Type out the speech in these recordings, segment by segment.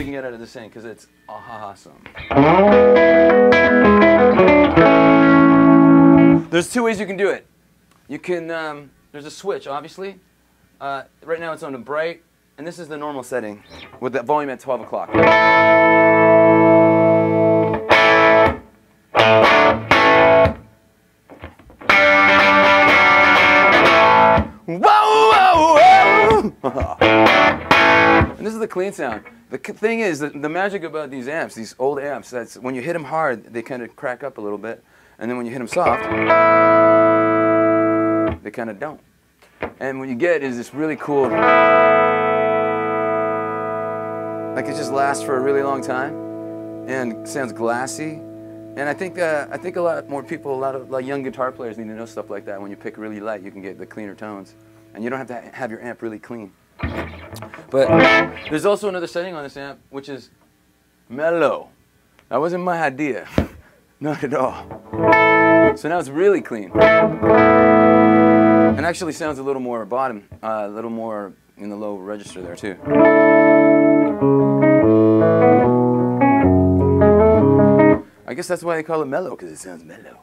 we can get out of this thing because it's awesome. There's two ways you can do it. You can, there's a switch, obviously. Right now it's on the bright, and this is the normal setting with the volume at 12 o'clock. And this is the clean sound. The thing is, that the magic about these amps, these old amps, that's when you hit them hard, they kind of crack up a little bit. And then when you hit them soft, they kind of don't. And what you get is this really cool, like it just lasts for a really long time and sounds glassy. And I think a lot more people, a lot of young guitar players need to know stuff like that. When you pick really light, you can get the cleaner tones. And you don't have to have your amp really clean. But there's also another setting on this amp, which is mellow. That wasn't my idea. Not at all. So now it's really clean. And actually sounds a little more bottom, a little more in the low register there too. I guess that's why they call it mellow, because it sounds mellow.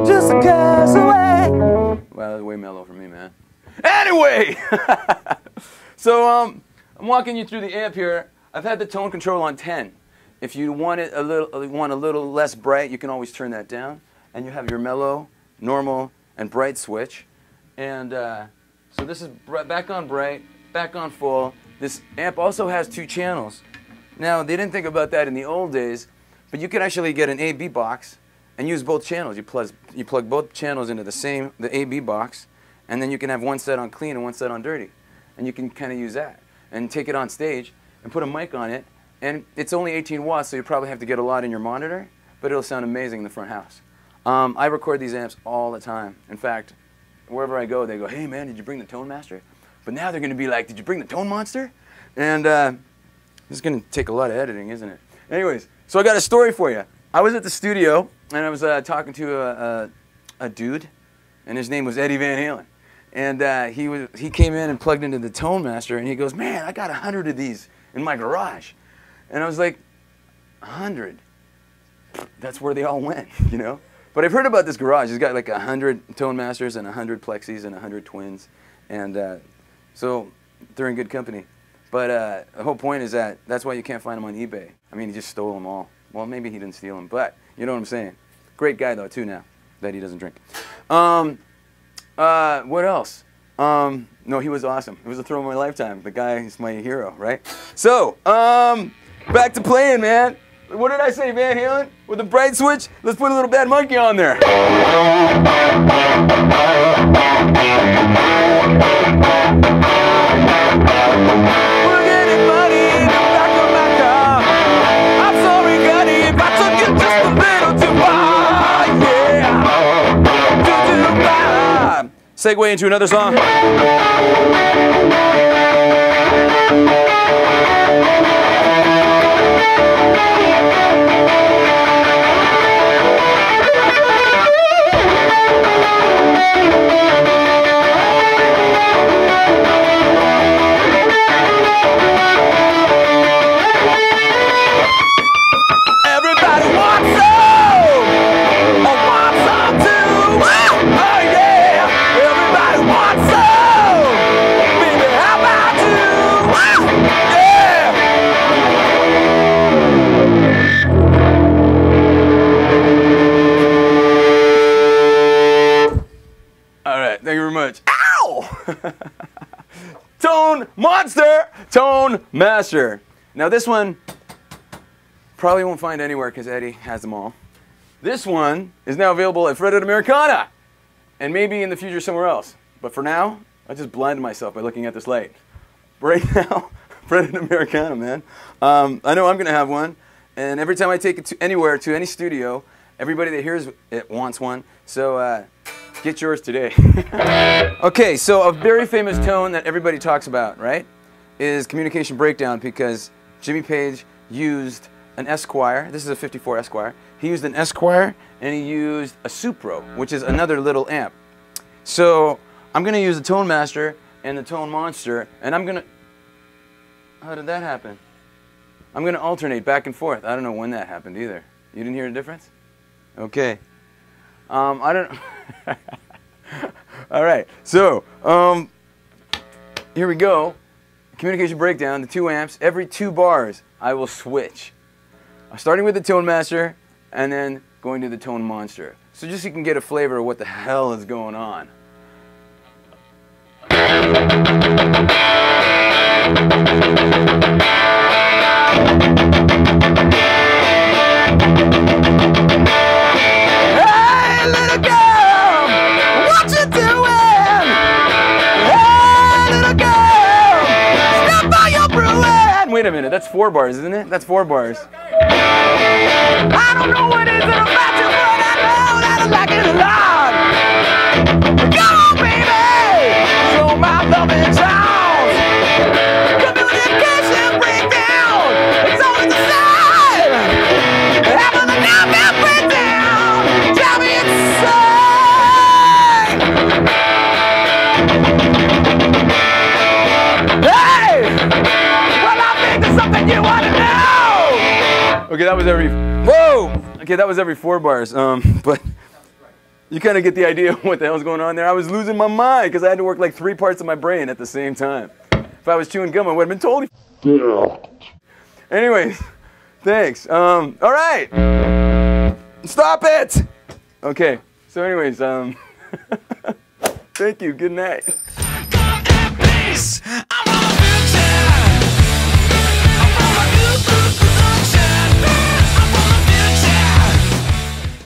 Just a kiss away. Well, that's way mellow for me, man. Anyway! So, I'm walking you through the amp here. I've had the tone control on 10. If you want it a little less bright, you can always turn that down. And you have your mellow, normal, and bright switch. And so this is back on bright, back on full. This amp also has 2 channels. Now, they didn't think about that in the old days, but you could actually get an AB box and use both channels. You plug both channels into the AB box, and then you can have one set on clean and one set on dirty. And you can kind of use that and take it on stage and put a mic on it. And it's only 18 watts, so you probably have to get a lot in your monitor, but it'll sound amazing in the front house. I record these amps all the time. In fact, wherever I go, they go, "Hey man, did you bring the ToneMaster?" But now they're going to be like, "Did you bring the ToneMonster?" And this is going to take a lot of editing, isn't it? Anyways, so I got a story for you. I was at the studio, and I was talking to a dude, and his name was Eddie Van Halen. And he came in and plugged into the ToneMaster, and he goes, "Man, I got 100 of these in my garage." And I was like, 100? That's where they all went, you know? But I've heard about this garage. It's got like 100 ToneMasters and 100 Plexis and 100 Twins. And so they're in good company. But the whole point is that that's why you can't find them on eBay. I mean, he just stole them all. Well, maybe he didn't steal them, but you know what I'm saying. Great guy, though, too, now that he doesn't drink. What else? No, he was awesome. It was a thrill of my lifetime. The guy is my hero, right? So, back to playing, man. What did I say, Van Halen? With the bright switch? Let's put a little Bad Monkey on there. We're getting money in the back of my car. I'm sorry, Gunny, if I took it just a little too far, yeah. Segue into another song. ToneMonster, ToneMaster. Now this one probably won't find anywhere because Eddie has them all. This one is now available at Fred Americana and maybe in the future somewhere else. But for now, I just blinded myself by looking at this light. Right now, Fred Americana, man. I know I'm going to have one, and every time I take it to anywhere, to any studio, everybody that hears it wants one. So get yours today. Okay, so a very famous tone that everybody talks about, right, is Communication Breakdown, because Jimmy Page used an Esquire. This is a 54 Esquire. He used an Esquire and he used a Supro, which is another little amp. So I'm going to use the ToneMaster and the TONEMONSTER, and I'm going to... How did that happen? I'm going to alternate back and forth. I don't know when that happened either. You didn't hear the difference? Okay. I don't... All right. So, here we go. Communication breakdown, the 2 amps. Every 2 bars, I will switch. Starting with the ToneMaster, and then going to the ToneMonster. So just so you can get a flavor of what the hell is going on. Hey, little girl, what you doing? Hey, little girl, step by your brewing. Wait a minute, that's 4 bars, isn't it? That's 4 bars. I don't know what is it about you, but I know that I like it a lot. Come on, baby, show my love and charms. Communication breakdown, it's always the same. Having a now breakdown, drive me insane. Hey, well, I think there's something you want to know. Okay, that was every... Whoa! Okay, that was every 4 bars. But you kind of get the idea of what the hell's going on there. I was losing my mind because I had to work like 3 parts of my brain at the same time. If I was chewing gum, I would have been totally... Anyways, thanks. All right. Stop it! Okay, so anyways, thank you. Good night.